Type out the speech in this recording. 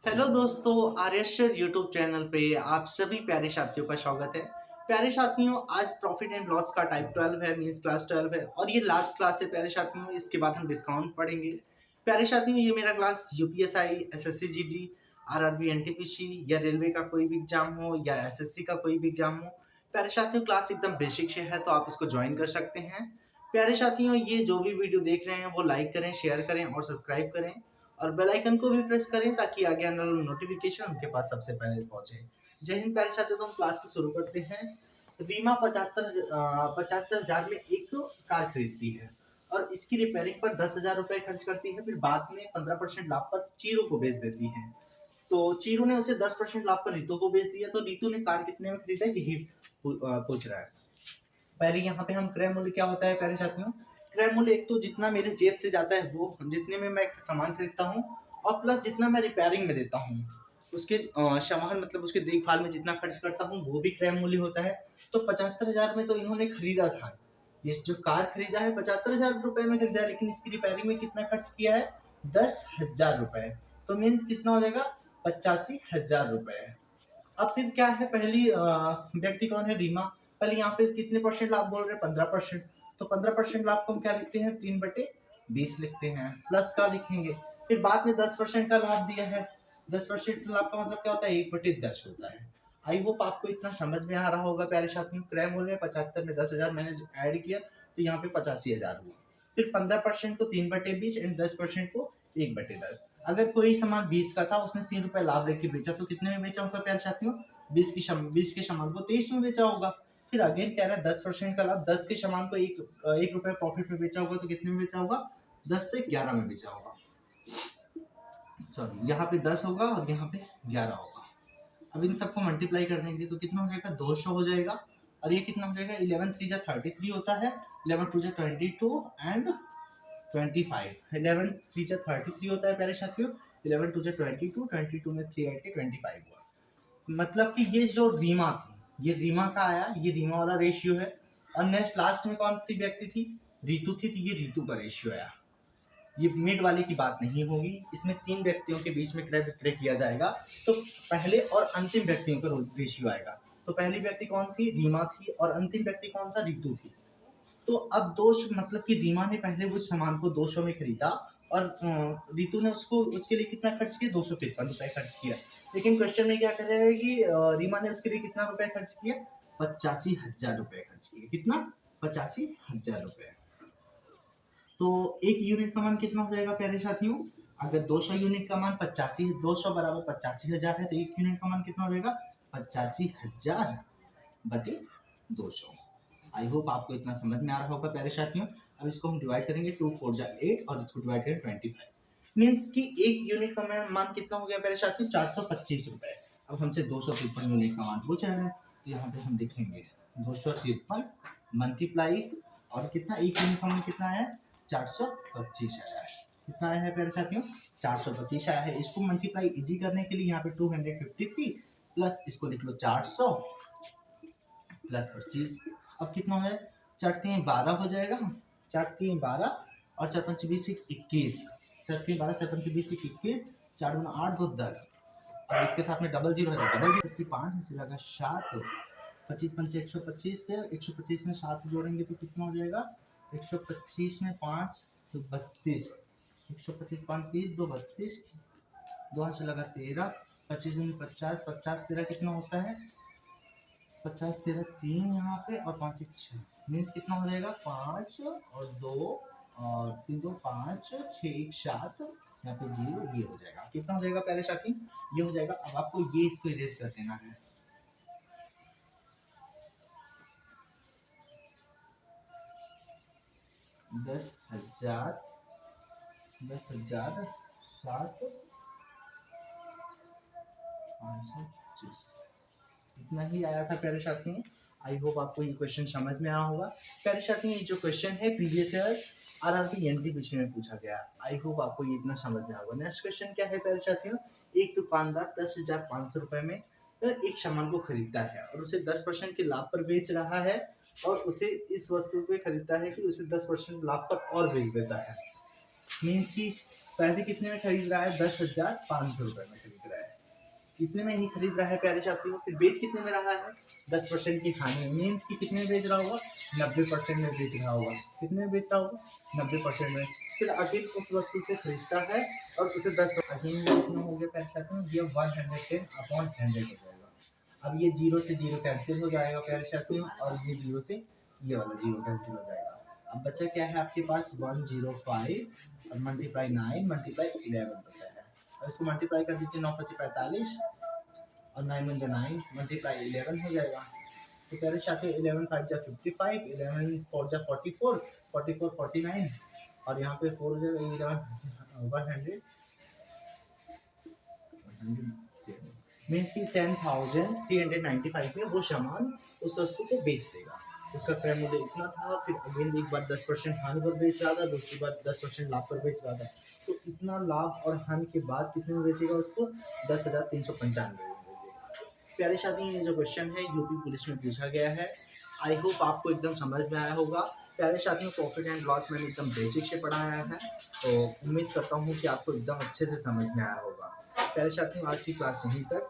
Hello दोस्तों, आर्यश्वर YouTube channel पे आप सभी प्यारे साथियों का स्वागत है। प्यारे साथियों, आज प्रॉफिट एंड लॉस का टाइप 12 है, मींस क्लास 12 है और ये लास्ट क्लास है प्यारे साथियों। इसके बाद हम डिस्काउंट पढ़ेंगे। प्यारे साथियों, ये मेरा class UPSI, SSC GD, RRB, NTPC या रेलवे का कोई भी एग्जाम हो या एसएससी का कोई भी एग्जाम हो, प्यारे साथियों क्लास एकदम बेसिक से है, तो आप इसको ज्वाइन कर सकते हैं। प्यारे साथियों, ये जो भी वीडियो देख रहे हैं वो लाइक करें, शेयर करें और सब्सक्राइब करें और बेल आइकन को भी प्रेस करें ताकि आगे आने वाला नोटिफिकेशन उनके पास सबसे पहले पहुंचे। जय हिंद प्यारे साथियों, तो हम क्लास को शुरू करते हैं। रीमा 75,000 में एक कार खरीदती है और इसकी रिपेयरिंग पर 10,000 रुपए खर्च करती है। फिर बाद में 15% लाभ पर चीरू को बेच देती है। तो चीरू ने उसे 10% लाभ पर रितु को बेच दिया। तो रितु ने कार कितने में खरीदा, यही पूछ रहा है। पहले यहाँ पे हम क्रय मूल्य क्या होता है प्यारे साथियों। क्रय मूल्य एक तो जितना मेरे जेब से जाता है वो जितने में मैं सामान खरीदता हूँ और प्लस जितना मैं रिपेयरिंग में देता हूँ, उसके सामान मतलब उसके देखभाल में जितना खर्च करता हूँ वो भी क्रय मूल्य होता है। तो 75,000 में तो इन्होंने खरीदा था, ये जो कार खरीदा है 75,000 रुपए में खरीदा है, लेकिन इसकी रिपेयरिंग में कितना खर्च किया है, 10,000 रुपए। तो मीन्स कितना हो जाएगा, 85,000 रुपए। अब फिर क्या है, पहली व्यक्ति कौन है, रीमा। पहले यहाँ पे कितने परसेंट लाभ बोल रहे हैं, 15%। तो 15% लाभ को हम क्या लिखते हैं, 3/20 लिखते हैं, प्लस का लिखेंगे। फिर बाद में 10% का लाभ दिया है। 10% लाभ का मतलब क्या होता है, 1/10 होता है। आई होप आपको इतना समझ में आ रहा होगा प्यारे साथियों। क्रय मूल्य में 75 में 10,000 मैंने ऐड किया तो यहाँ पे 85,000 हुआ। फिर 15% को 3/20 एंड 10% को 1/10। अगर कोई सामान 20 का था, उसने 3 रुपए लाभ लेके बेचा, तो कितने में बेचा होगा प्यारे साथियों, 20 के सामान को 23 में बेचा होगा। फिर अगेन कह रहा है 10% का लाभ, 10 के सामान को एक रुपए प्रॉफिट में बेचा होगा, तो कितने में बेचा होगा, 10 से 11 में बेचा होगा। सॉरी, यहाँ पे 10 होगा और यहाँ पे 11 होगा। अब इन सबको मल्टीप्लाई कर देंगे तो कितना हो जाएगा, 200 हो जाएगा। और ये कितना हो जाएगा, 11 3 जा 33 होता है, 11 2 जा 22 एंड 25, 11 3 जा 33 होता है प्यारे साथियों। 11 2 जा 22, 22 में 3 ऐड के 25 हुआ। मतलब कि ये जो रीमा थी, ये रीमा का आया, ये रीमा वाला रेशियो है। और नेक्स्ट लास्ट में कौन सी व्यक्ति थी, रीतु थी, तो ये रीतु का रेशियो आया। ये मिड वाले की बात नहीं होगी, इसमें 3 व्यक्तियों के बीच में क्रय विक्रय किया जाएगा, तो पहले और अंतिम व्यक्तियों का रेशियो आएगा। तो पहली व्यक्ति कौन थी, रीमा थी, और अंतिम व्यक्ति कौन था, रीतु थी। तो अब दोष मतलब कि रीमा ने पहले उस सामान को 200 में खरीदा और रीतु ने उसको उसके लिए कितना खर्च किया, 253 रुपए खर्च किया। लेकिन क्वेश्चन में क्या कह रहे हैं कि रीमा ने उसके लिए कितना रुपए खर्च किया, 85,000 रुपए खर्च किए। कितना, 85,000 रुपए। तो एक यूनिट का मान कितना हो जाएगा प्यारे साथियों, अगर 200 यूनिट का मान 85, 200 बराबर 85,000 है, तो एक यूनिट का मान कितना हो जाएगा, 85,000 बटे 200। आई होप आपको इतना समझ में आ रहा होगा प्यारे साथियों। अब इसको हम डिवाइड करेंगे, 2 4 जा 8 और इसको डिवाइड करेंगे 25। मीन्स कि एक यूनिट का मान कितना हो गया प्यारे साथियों, 425 रुपए। अब हमसे 253 यूनिट का मान पूछ रहे हैं, तो यहाँ पे हम लिखेंगे 253 मल्टीप्लाई और कितना, एक यूनिट का मान कितना है, 425 आया है। कितना आया है प्यारे साथियों, 425 आया है। इसको मल्टीप्लाई इजी करने के लिए यहाँ पे 253 प्लस इसको लिख लो 400 प्लस 25। अब कितना हो जाए, 4 3 12 हो जाएगा, 4 3 12 और 4 5 20 21, 4 3 12 4 5 20 21, 4 2 8 2 10 और इसके साथ में डबल जीरो है, डबल जीरो 5 ऐसे लगा 7, 25 5 125 से 125 में 7 जोड़ेंगे तो कितना हो जाएगा, 125 में 5 तो 32, 125 5 30 2 32, 2 से लगा 13, 25 में 50, 50 13 कितना होता है, 50 13 3 यहाँ पे और 5 1 6, मीन्स कितना हो जाएगा, 5 और 2 और 3 2 5 6 1 7, यहाँ पे 0, ये हो जाएगा। कितना हो जाएगा पहले साथी, ये हो जाएगा। अब आपको ये इसको इरेज कर देना है। दस हजार 7 525, इतना ही आया था प्यारे साथियों। आई होप आपको ये क्वेश्चन समझ में आया होगा प्यारे साथियों। ये जो क्वेश्चन है प्रीवियस ईयर आरआरबी एनटीपीसी में पूछा गया। आई होप आपको ये इतना समझ में आएगा। नेक्स्ट क्वेश्चन क्या है प्यारे साथियों, एक दुकानदार 10,500 रुपए में एक सामान को खरीदता है और उसे 10% के लाभ पर बेच रहा है, और उसे इस वस्तु पे खरीदता है कि उसे 10% लाभ पर और बेच देता है। मीन्स कि पहले कितने में खरीद रहा है, 10,500 रुपए में खरीद रहा है। इतने में ही खरीद रहा है प्यारे साथियों, फिर बेच कितने में रहा है 10% की हानि, मीन्स कि कितने में बेच रहा होगा 90% में बेच रहा होगा, कितने में बेच रहा होगा 90% में। फिर अगेन उस वस्तु से खरीदता है और उसे 10 अगेन कितना हो गया प्यारे साथियों, ये 110/100 हो जाएगा। अब ये 0 से 0 कैंसिल हो जाएगा प्यारे साथियों, और ये 0 से ये वाला 0 कैंसिल हो जाएगा। अब बचा क्या है आपके पास 105 और मल्टीप्लाई 9 मल्टीप्लाई 11 बचा है, और इसको मल्टीप्लाई कर दीजिए 9 × 5 = 45 और 9 × 9 मल्टीप्लाई 11 हो जाएगा। तो प्यारे साथियों 11 × 5 = 55, 11 × 4 = 44, 44 49 और यहाँ पे 4 हो जाएगा 100 मीन्स कि 10,395 में वो सामान उस वस्तु को बेच देगा। उसका क्रय मूल्य इतना था, फिर अगेन एक बार 10% हानि पर बेच रहा था, दूसरी बार 10% लाभ पर बेच रहा था। तो इतना लाभ और हानि के बाद कितने में बेचेगा उसको 10,395 में बेचेगा। प्यारे साथियों ये जो क्वेश्चन है यूपी पुलिस में पूछा गया है। आई होप आपको एकदम समझ में आया होगा। प्यारे साथियों प्रॉफिट एंड लॉस मैंने एकदम बेसिक से पढ़ाया है, तो उम्मीद करता हूँ कि आपको एकदम अच्छे से समझ में आया होगा। प्यारे साथियों आज की क्लास यहीं तक।